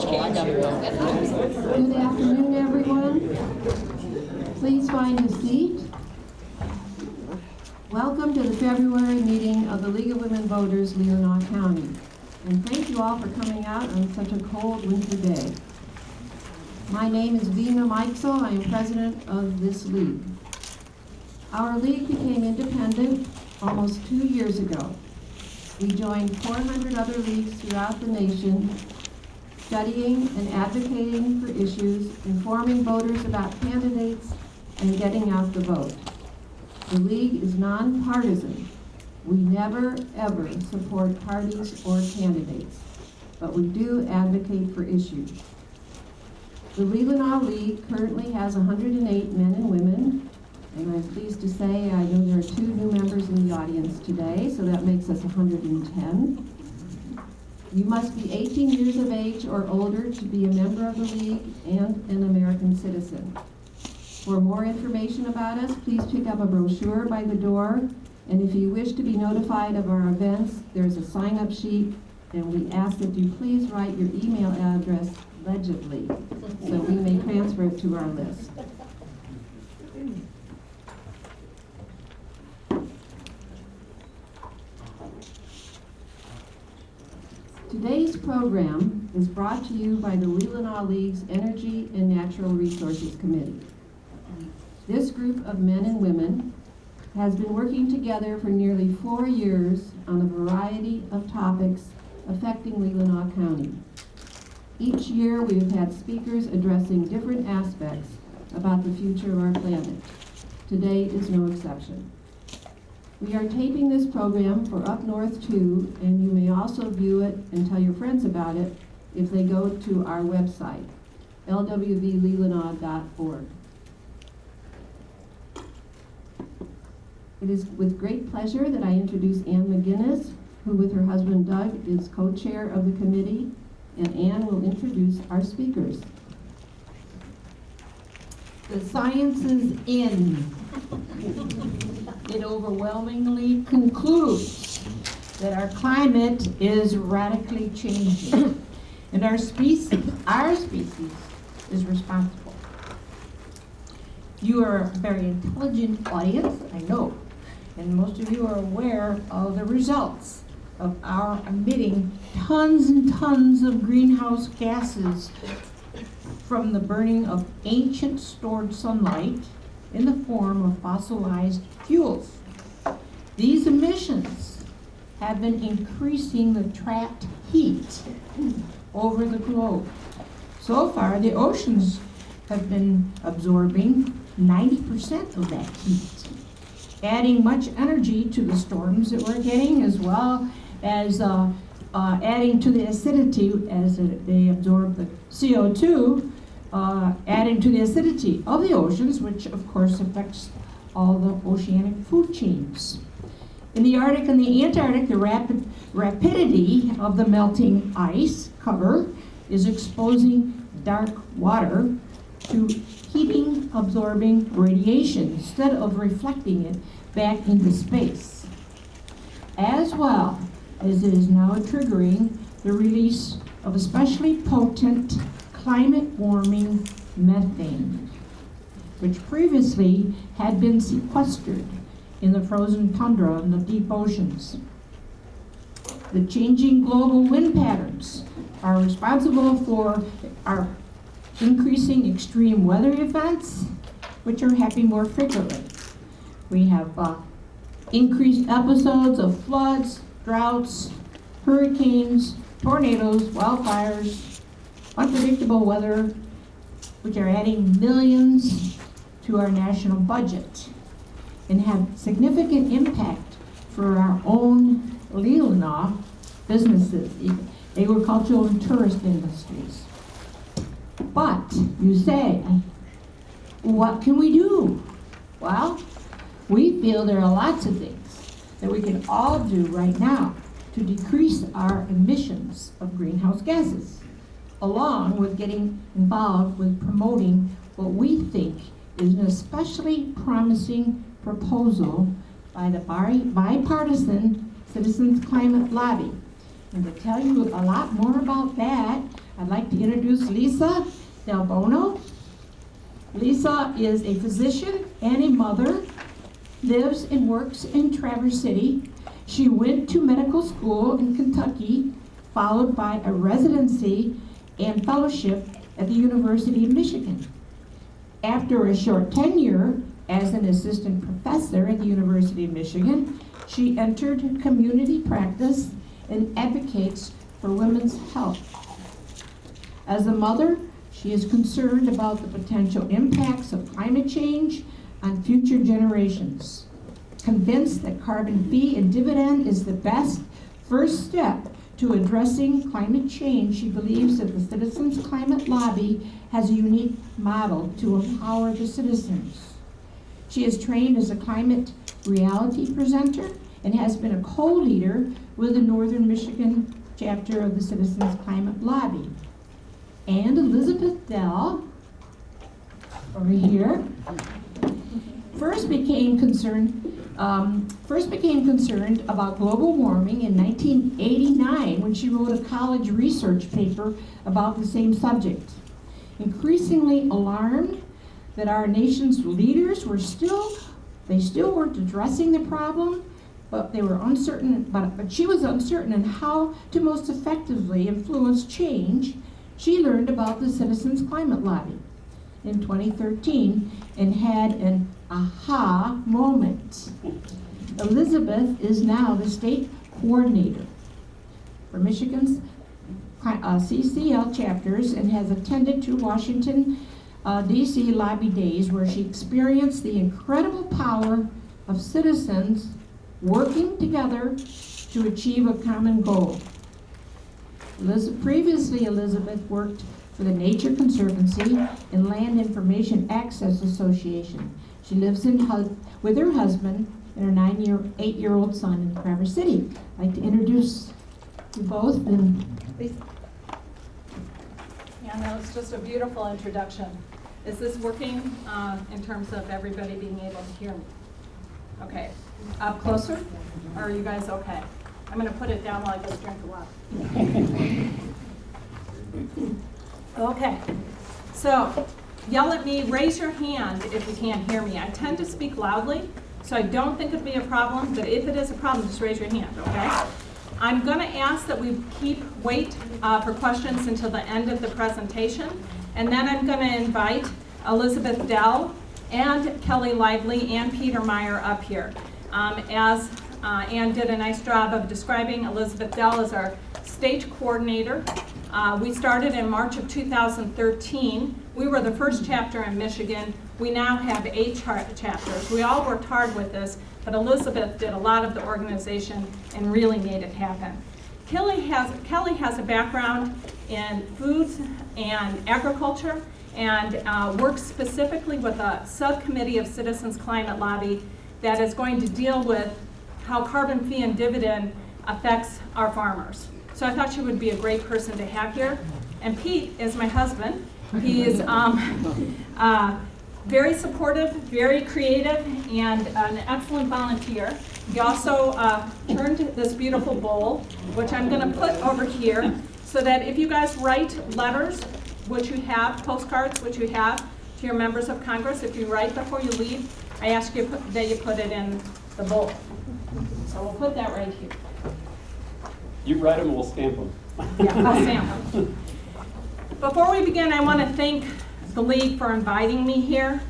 Good afternoon, everyone. Please find a seat. Welcome to the February meeting of the League of Women Voters, Leelanau County. And thank you all for coming out on such a cold winter day. My name is Vina Meixel. I am president of this league. Our league became independent almost 2 years ago. We joined 400 other leagues throughout the nation, studying and advocating for issues, informing voters about candidates, and getting out the vote. The league is nonpartisan. We never, ever support parties or candidates, but we do advocate for issues. The Leelanau League currently has 108 men and women, and I'm pleased to say I know there are 2 new members in the audience today, so that makes us 110. You must be 18 years of age or older to be a member of the league and an American citizen. For more information about us, please pick up a brochure by the door, and if you wish to be notified of our events, there's a sign-up sheet, and we ask that you please write your email address legibly so we may transfer it to our list. Today's program is brought to you by the Leelanau League's Energy and Natural Resources Committee. This group of men and women has been working together for nearly 4 years on a variety of topics affecting Leelanau County. Each year we have had speakers addressing different aspects about the future of our planet. Today is no exception. We are taping this program for Up North too, and you may also view it and tell your friends about it if they go to our website, LWVLC.org. It is with great pleasure that I introduce Ann McGinnis, who with her husband Doug is co-chair of the committee, and Ann will introduce our speakers. The science is in. It overwhelmingly concludes that our climate is radically changing, and our species is responsible. You are a very intelligent audience, I know, and most of you are aware of the results of our emitting tons and tons of greenhouse gases from the burning of ancient stored sunlight in the form of fossilized fuels. These emissions have been increasing the trapped heat over the globe. So far, the oceans have been absorbing 90% of that heat, adding much energy to the storms that we're getting, as well as adding to the acidity as they absorb the CO2, adding to the acidity of the oceans, which of course affects all the oceanic food chains. In the Arctic and the Antarctic, the rapidity of the melting ice cover is exposing dark water to heating absorbing radiation instead of reflecting it back into space, as well as it is now triggering the release of especially potent climate warming methane, which previously had been sequestered in the frozen tundra in the deep oceans. The changing global wind patterns are responsible for our increasing extreme weather events, which are happening more frequently. We have increased episodes of floods, droughts, hurricanes, tornadoes, wildfires, unpredictable weather, which are adding millions to our national budget and have significant impact for our own Leelanau businesses, even agricultural and tourist industries. But you say, what can we do? Well, we feel there are lots of things that we can all do right now to decrease our emissions of greenhouse gases, along with getting involved with promoting what we think is an especially promising proposal by the bipartisan Citizens Climate Lobby. And to tell you a lot more about that, I'd like to introduce Lisa Del Bono. Lisa is a physician and a mother, lives and works in Traverse City. She went to medical school in Kentucky, followed by a residency and fellowship at the University of Michigan. After a short tenure as an assistant professor at the University of Michigan, she entered community practice and advocates for women's health. As a mother, she is concerned about the potential impacts of climate change on future generations. Convinced that carbon fee and dividend is the best first step to addressing climate change, she believes that the Citizens Climate Lobby has a unique model to empower the citizens. She is trained as a climate reality presenter and has been a co-leader with the Northern Michigan chapter of the Citizens Climate Lobby. And Elizabeth Dell, over here, first became concerned about global warming in 1989 when she wrote a college research paper about the same subject. Increasingly alarmed that our nation's leaders were still weren't addressing the problem, but they were uncertain, but she was uncertain on how to most effectively influence change. She learned about the Citizens Climate Lobby in 2013 and had an aha moment. Elizabeth is now the state coordinator for Michigan's CCL chapters and has attended two Washington, D.C. lobby days where she experienced the incredible power of citizens working together to achieve a common goal. Previously, Elizabeth worked for the Nature Conservancy and Land Information Access Association. She lives with her husband and her 8-year-old son in Traverse City. I'd like to introduce you both, and please. Yeah, that was just a beautiful introduction. Is this working in terms of everybody being able to hear me? Okay, up closer? Or are you guys okay? I'm going to put it down while I get a drink of water. Okay, so yell at me, raise your hand if you can't hear me. I tend to speak loudly, so I don't think it'd be a problem, but if it is a problem, just raise your hand, okay? I'm going to ask that we wait for questions until the end of the presentation, and then I'm going to invite Elizabeth Dell and Kelly Lively and Peter Meyer up here. As Ann did a nice job of describing, Elizabeth Dell is our state coordinator. We started in March of 2013. We were the first chapter in Michigan. We now have 8 chapters. We all worked hard with this, but Elizabeth did a lot of the organization and really made it happen. Kelly has a background in foods and agriculture and works specifically with a subcommittee of Citizens Climate Lobby that is going to deal with how carbon fee and dividend affects our farmers. So I thought she would be a great person to have here. And Pete is my husband. He is very supportive, very creative, and an excellent volunteer. He also turned this beautiful bowl, which I'm going to put over here, so that if you guys write letters, which you have, postcards, which you have, to your members of Congress, if you write before you leave, I ask you that you put it in the bowl. So we'll put that right here. You write them, we'll stamp them. Yeah, I'll stamp them. Before we begin, I want to thank the League for inviting me here.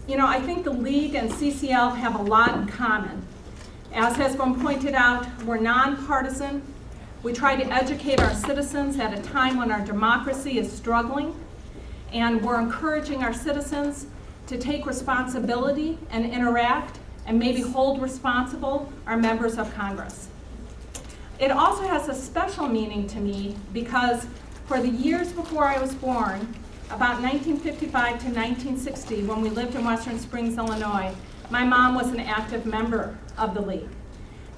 You know, I think the League and CCL have a lot in common. As has been pointed out, we're nonpartisan. We try to educate our citizens at a time when our democracy is struggling, and we're encouraging our citizens to take responsibility and interact and maybe hold responsible our members of Congress. It also has a special meaning to me because for the years before I was born, about 1955 to 1960, when we lived in Western Springs, Illinois, my mom was an active member of the League.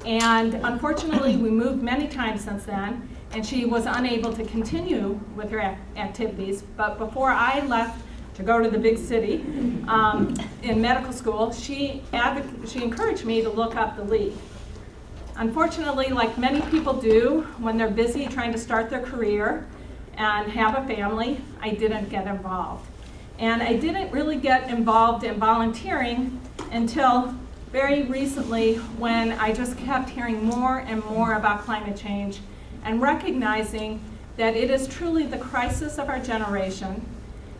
And unfortunately, we moved many times since then, and she was unable to continue with her activities. But before I left to go to the big city in medical school, she encouraged me to look up the League. Unfortunately, like many people do when they're busy trying to start their career, and have a family, I didn't get involved. And I didn't really get involved in volunteering until very recently, when I just kept hearing more and more about climate change and recognizing that it is truly the crisis of our generation,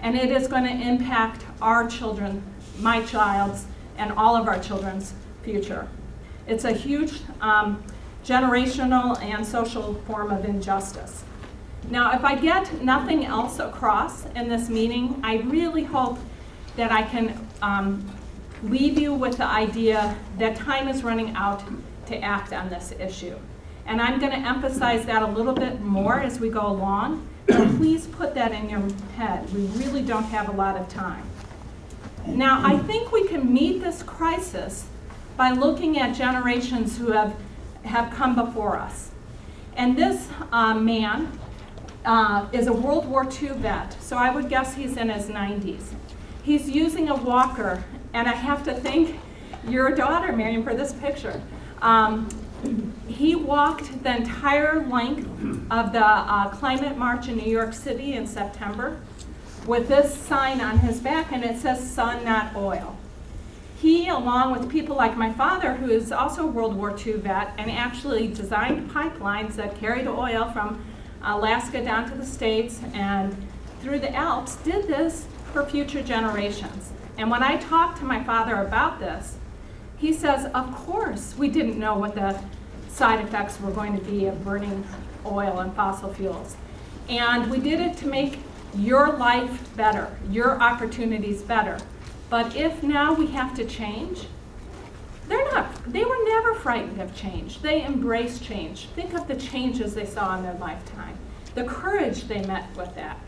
and it is going to impact our children, my child's, and all of our children's future. It's a huge generational and social form of injustice. Now, if I get nothing else across in this meeting, I really hope that I can leave you with the idea that time is running out to act on this issue. And I'm going to emphasize that a little bit more as we go along, but please put that in your head. We really don't have a lot of time. Now, I think we can meet this crisis by looking at generations who have come before us. And this man is a World War II vet, so I would guess he's in his 90s. He's using a walker, and I have to thank your daughter, Miriam, for this picture. He walked the entire length of the climate march in New York City in September with this sign on his back, and it says sun, not oil. He, along with people like my father, who is also a World War II vet, and actually designed pipelines that carried oil from Alaska down to the States and through the Alps, did this for future generations. And when I talked to my father about this, he says, of course, we didn't know what the side effects were going to be of burning oil and fossil fuels. And we did it to make your life better, your opportunities better. But if now we have to change, they were never frightened of change. They embraced change. Think of the changes they saw in their lifetime, the courage they met with that.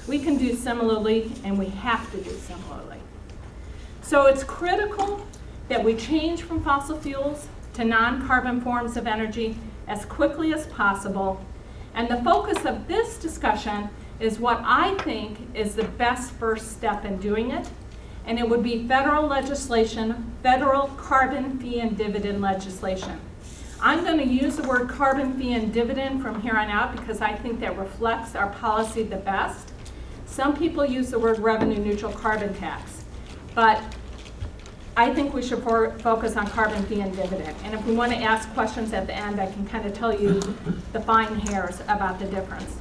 We can do similarly, and we have to do similarly. So it's critical that we change from fossil fuels to non-carbon forms of energy as quickly as possible. And the focus of this discussion is what I think is the best first step in doing it. And it would be federal legislation, federal carbon fee and dividend legislation. I'm going to use the word carbon fee and dividend from here on out because I think that reflects our policy the best. Some people use the word revenue neutral carbon tax, but I think we should focus on carbon fee and dividend. And if we want to ask questions at the end, I can kind of tell you the fine hairs about the difference.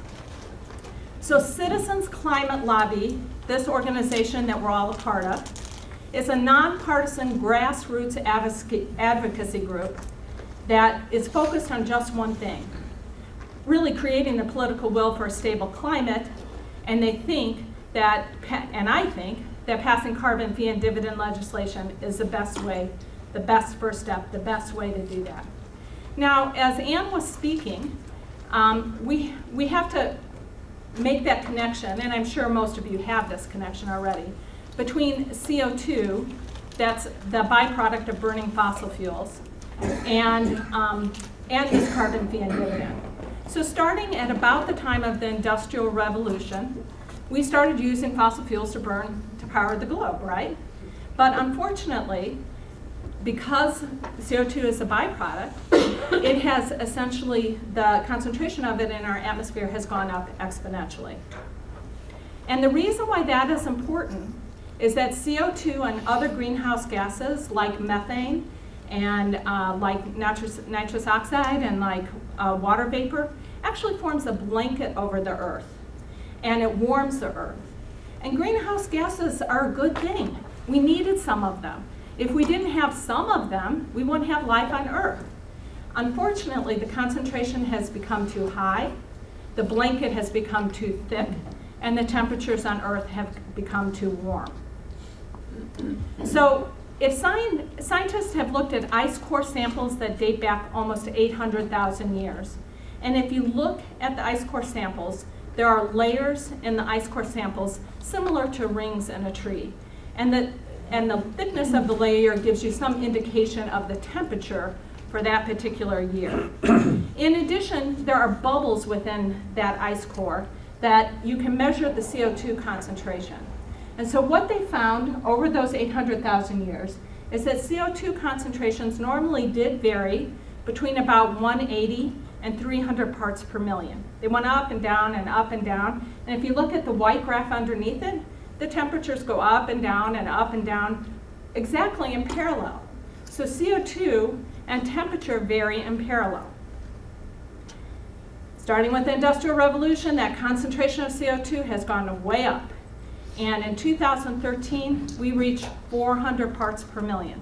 So Citizens Climate Lobby, this organization that we're all a part of, is a nonpartisan grassroots advocacy group that is focused on just one thing, really creating the political will for a stable climate. And they think that, and I think, that passing carbon fee and dividend legislation is the best way, the best first step, the best way to do that. Now, as Ann was speaking, we have to make that connection, and I'm sure most of you have this connection already, between CO2, that's the byproduct of burning fossil fuels, and this carbon fee and dividend. So starting at about the time of the Industrial Revolution, we started using fossil fuels to burn to power the globe, right? But unfortunately, because CO2 is a byproduct, it has essentially, the concentration of it in our atmosphere has gone up exponentially. And the reason why that is important is that CO2 and other greenhouse gases like methane and like nitrous oxide and like water vapor actually forms a blanket over the earth, and it warms the earth. And greenhouse gases are a good thing. We needed some of them. If we didn't have some of them, we wouldn't have life on Earth. Unfortunately, the concentration has become too high, the blanket has become too thick, and the temperatures on Earth have become too warm. So if scientists have looked at ice core samples that date back almost 800,000 years, and if you look at the ice core samples, there are layers in the ice core samples similar to rings in a tree. And the thickness of the layer gives you some indication of the temperature for that particular year. In addition, there are bubbles within that ice core that you can measure the CO2 concentration. And so what they found over those 800,000 years is that CO2 concentrations normally did vary between about 180 and 300 parts per million. They went up and down and up and down. And if you look at the white graph underneath it, the temperatures go up and down exactly in parallel. So CO2 and temperature vary in parallel. Starting with the Industrial Revolution, that concentration of CO2 has gone way up. And in 2013, we reached 400 parts per million.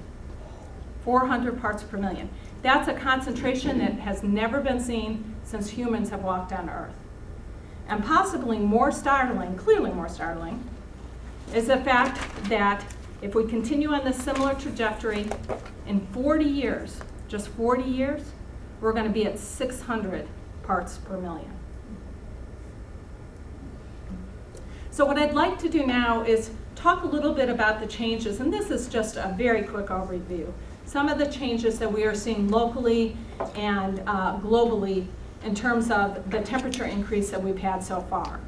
400 parts per million. That's a concentration that has never been seen since humans have walked on Earth. And possibly more startling, clearly more startling, is the fact that if we continue on this similar trajectory, in 40 years, just 40 years, we're going to be at 600 parts per million. So what I'd like to do now is talk a little bit about the changes, and this is just a very quick overview. Some of the changes that we are seeing locally and globally in terms of the temperature increase that we've had so far.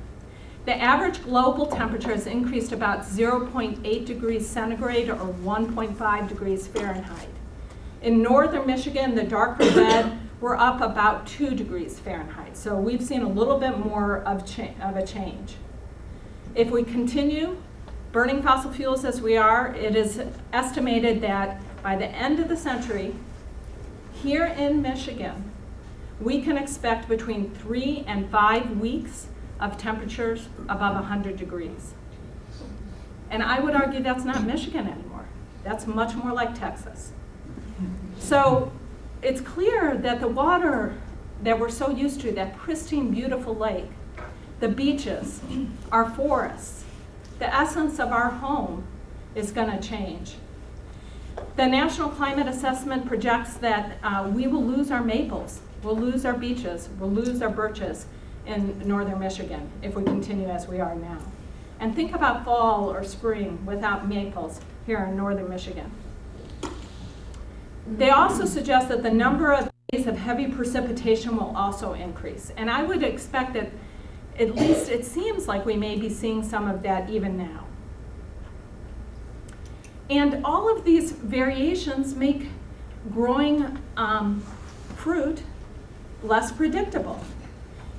The average global temperature has increased about 0.8 degrees centigrade or 1.5 degrees Fahrenheit. In northern Michigan, the darker red, we're up about 2 degrees Fahrenheit. So we've seen a little bit more of a change. If we continue burning fossil fuels as we are, it is estimated that by the end of the century, here in Michigan, we can expect between 3 and 5 weeks of temperatures above 100 degrees. And I would argue that's not Michigan anymore. That's much more like Texas. So it's clear that the water that we're so used to, that pristine, beautiful lake, the beaches, our forests, the essence of our home is going to change. The National Climate Assessment projects that we will lose our maples, we'll lose our beaches, we'll lose our birches in northern Michigan if we continue as we are now. And think about fall or spring without maples here in northern Michigan. They also suggest that the number of days of heavy precipitation will also increase. And I would expect that at least it seems like we may be seeing some of that even now. And all of these variations make growing fruit less predictable.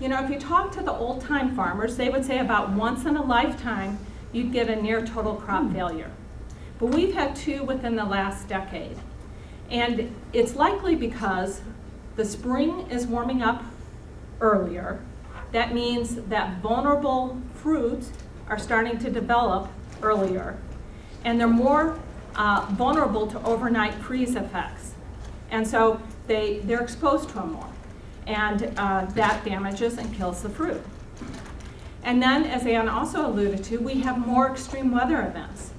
You know, if you talk to the old-time farmers, they would say about once in a lifetime, you'd get a near total crop failure. But we've had 2 within the last decade. And it's likely because the spring is warming up earlier. That means that vulnerable fruits are starting to develop earlier. And they're more vulnerable to overnight freeze effects. And so they're exposed to them more. And that damages and kills the fruit. And then, as Ann also alluded to, we have more extreme weather events.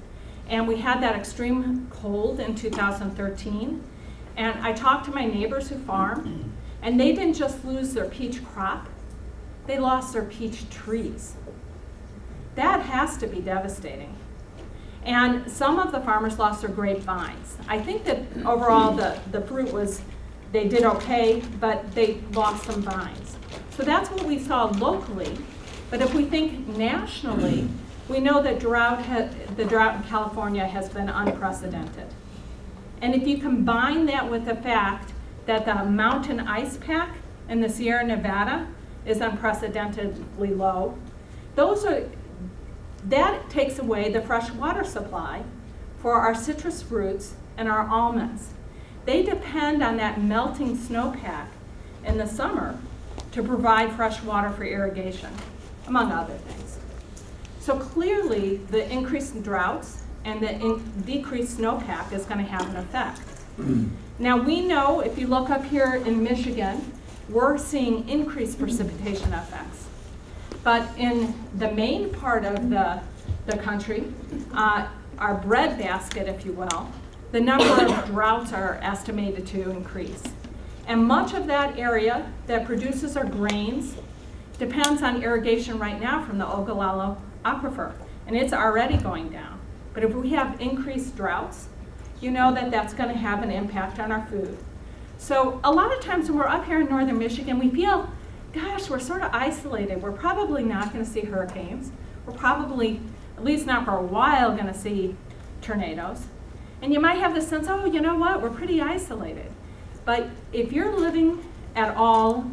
And we had that extreme cold in 2013. And I talked to my neighbors who farm, and they didn't just lose their peach crop, they lost their peach trees. That has to be devastating. And some of the farmers lost their grapevines. I think that overall the fruit was, they did okay, but they lost some vines. So that's what we saw locally. But if we think nationally, we know that the drought in California has been unprecedented. And if you combine that with the fact that the mountain ice pack in the Sierra Nevada is unprecedentedly low, that takes away the fresh water supply for our citrus fruits and our almonds. They depend on that melting snowpack in the summer to provide fresh water for irrigation, among other things. So clearly, the increase in droughts and the decreased snowpack is going to have an effect. Now we know, if you look up here in Michigan, we're seeing increased precipitation effects. But in the main part of the country, our breadbasket, if you will, the number of droughts are estimated to increase. And much of that area that produces our grains depends on irrigation right now from the Ogallala Aquifer, and it's already going down. But if we have increased droughts, you know that that's going to have an impact on our food. So a lot of times when we're up here in northern Michigan, we feel, gosh, we're sort of isolated. We're probably not going to see hurricanes. We're probably, at least not for a while, going to see tornadoes. And you might have the sense, oh, you know what, we're pretty isolated. But if you're living at all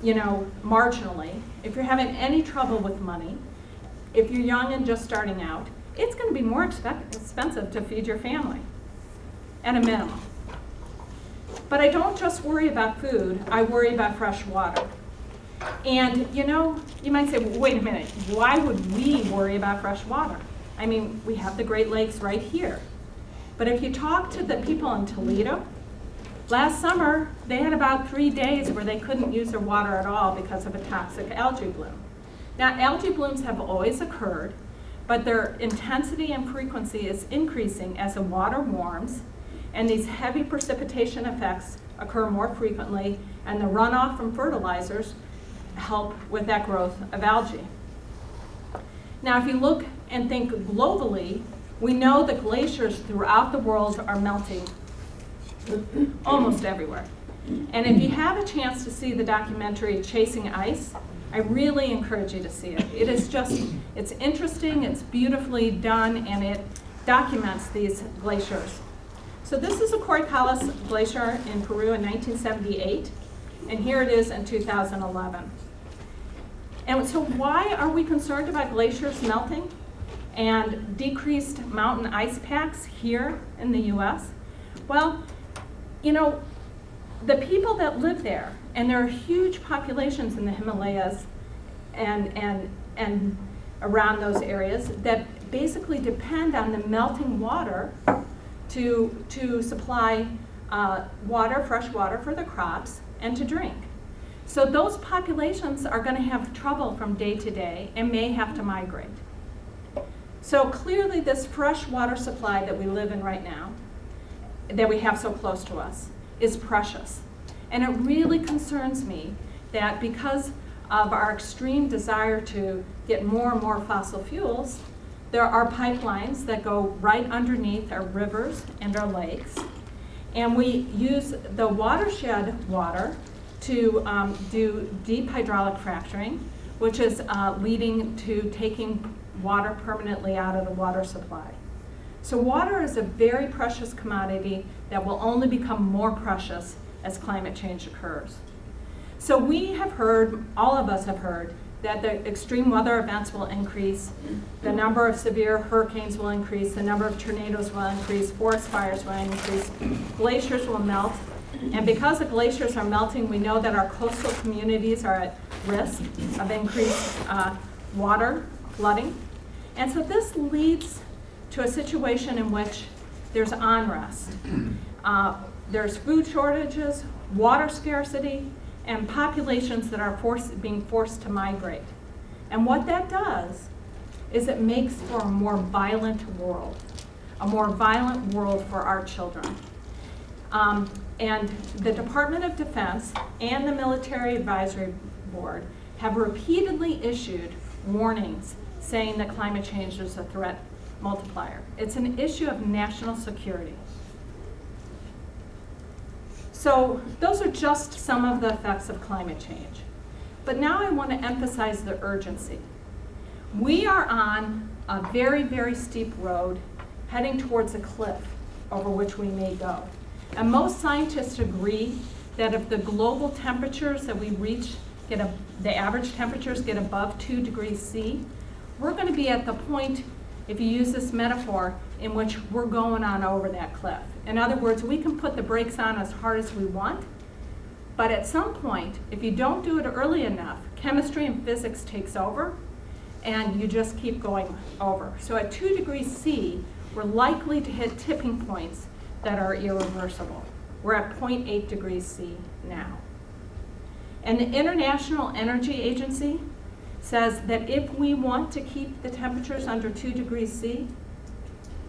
marginally, if you're having any trouble with money, if you're young and just starting out, it's going to be more expensive to feed your family, at a minimum. But I don't just worry about food, I worry about fresh water. And you might say, well, wait a minute, why would we worry about fresh water? I mean, we have the Great Lakes right here. But if you talk to the people in Toledo, last summer, they had about 3 days where they couldn't use their water at all because of a toxic algae bloom. Now, algae blooms have always occurred, but their intensity and frequency is increasing as the water warms, and these heavy precipitation effects occur more frequently, and the runoff from fertilizers help with that growth of algae. Now, if you look and think globally, we know that glaciers throughout the world are melting almost everywhere. And if you have a chance to see the documentary Chasing Ice, I really encourage you to see it. It's interesting, it's beautifully done, and it documents these glaciers. So this is a Corycalis glacier in Peru in 1978, and here it is in 2011. And so why are we concerned about glaciers melting and decreased mountain ice packs here in the US? Well, the people that live there, and there are huge populations in the Himalayas and around those areas that basically depend on the melting water to supply fresh water for the crops and to drink. So those populations are going to have trouble from day to day and may have to migrate. So clearly this fresh water supply that we live in right now, that we have so close to us, is precious. And it really concerns me that because of our extreme desire to get more and more fossil fuels, there are pipelines that go right underneath our rivers and our lakes. And we use the watershed water to do deep hydraulic fracturing, which is leading to taking water permanently out of the water supply. So water is a very precious commodity that will only become more precious as climate change occurs. So we have heard, all of us have heard, that the extreme weather events will increase, the number of severe hurricanes will increase, the number of tornadoes will increase, forest fires will increase, glaciers will melt. And because the glaciers are melting, we know that our coastal communities are at risk of increased water flooding. And so this leads to a situation in which there's unrest. There's food shortages, water scarcity, and populations that are being forced to migrate. And what that does is it makes for a more violent world for our children. And the Department of Defense and the Military Advisory Board have repeatedly issued warnings saying that climate change is a threat multiplier. It's an issue of national security. So those are just some of the effects of climate change. But now I want to emphasize the urgency. We are on a very, very steep road heading towards a cliff over which we may go. And most scientists agree that if the global temperatures that we reach, the average temperatures get above 2 degrees C, we're going to be at the point, if you use this metaphor, in which we're going on over that cliff. In other words, we can put the brakes on as hard as we want, but at some point, if you don't do it early enough, chemistry and physics takes over, and you just keep going over. So at 2 degrees C, we're likely to hit tipping points that are irreversible. We're at 0.8 degrees C now. And the International Energy Agency says that if we want to keep the temperatures under 2 degrees C,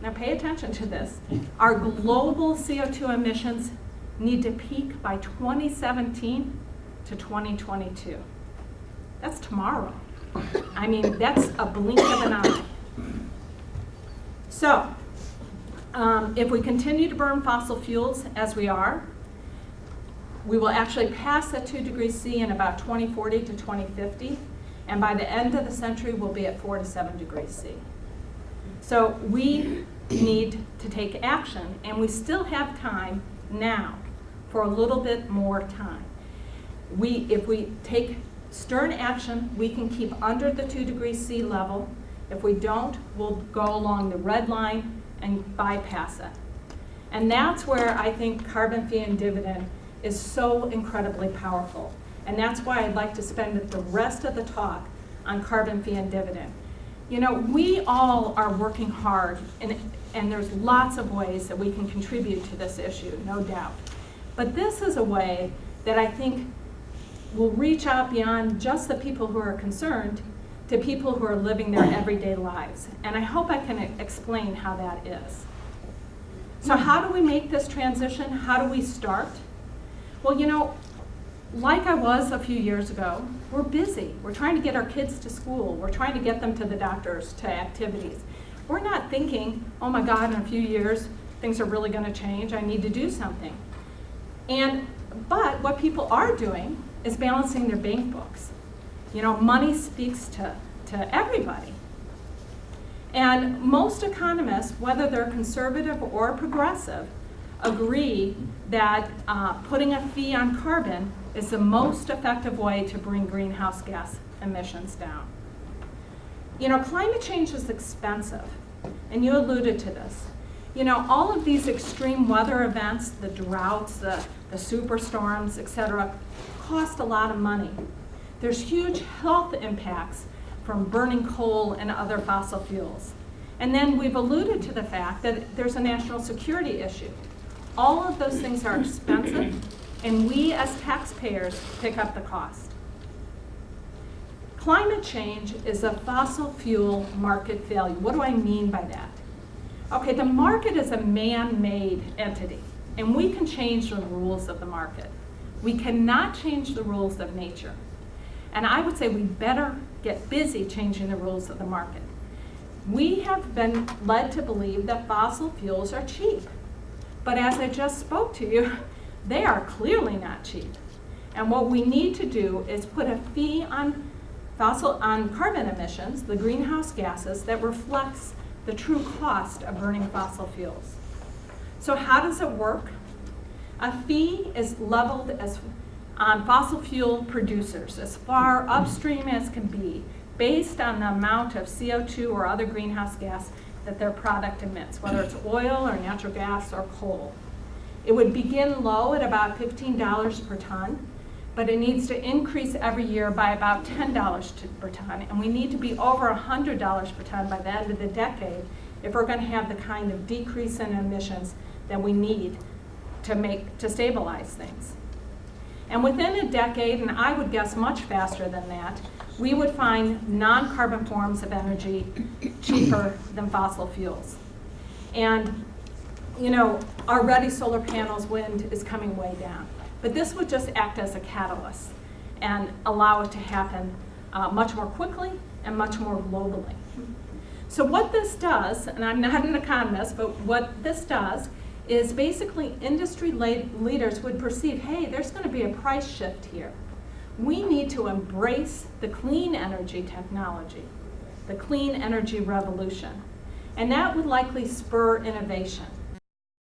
now pay attention to this, our global CO2 emissions need to peak by 2017 to 2022. That's tomorrow. I mean, that's a blink of an eye. So, if we continue to burn fossil fuels as we are, we will actually pass that 2 degrees C in about 2040 to 2050, and by the end of the century, we'll be at 4 to 7 degrees C. So we need to take action, and we still have time now for a little bit more time. If we take stern action, we can keep under the 2 degrees sea level. If we don't, we'll go along the red line and bypass it. And that's where I think carbon fee and dividend is so incredibly powerful. And that's why I'd like to spend the rest of the talk on carbon fee and dividend. You know, we all are working hard, and there's lots of ways that we can contribute to this issue, no doubt. But this is a way that I think will reach out beyond just the people who are concerned to people who are living their everyday lives. And I hope I can explain how that is. So how do we make this transition? How do we start? Well, you know, like I was a few years ago, we're busy. We're trying to get our kids to school. We're trying to get them to the doctors, to activities. We're not thinking, oh my God, in a few years, things are really going to change. I need to do something. But what people are doing is balancing their bank books. You know, money speaks to everybody. And most economists, whether they're conservative or progressive, agree that putting a fee on carbon is the most effective way to bring greenhouse gas emissions down. You know, climate change is expensive, and you alluded to this. You know, all of these extreme weather events, the droughts, the superstorms, et cetera, cost a lot of money. There's huge health impacts from burning coal and other fossil fuels. And then we've alluded to the fact that there's a national security issue. All of those things are expensive, and we as taxpayers pick up the cost. Climate change is a fossil fuel market failure. What do I mean by that? Okay, the market is a man-made entity, and we can change the rules of the market. We cannot change the rules of nature. And I would say we better get busy changing the rules of the market. We have been led to believe that fossil fuels are cheap. But as I just spoke to you, they are clearly not cheap. And what we need to do is put a fee on carbon emissions, the greenhouse gases, that reflects the true cost of burning fossil fuels. So how does it work? A fee is leveled on fossil fuel producers as far upstream as can be, based on the amount of CO2 or other greenhouse gas that their product emits, whether it's oil or natural gas or coal. It would begin low at about $15 per ton, but it needs to increase every year by about $10 per ton, and we need to be over $100 per ton by the end of the decade if we're going to have the kind of decrease in emissions that we need to stabilize things. And within a decade, and I would guess much faster than that, we would find non-carbon forms of energy cheaper than fossil fuels. And, you know, already solar panels, wind is coming way down. But this would just act as a catalyst and allow it to happen much more quickly and much more globally. So what this does, and I'm not an economist, but what this does is basically industry leaders would perceive, hey, there's going to be a price shift here. We need to embrace the clean energy technology, the clean energy revolution. And that would likely spur innovation.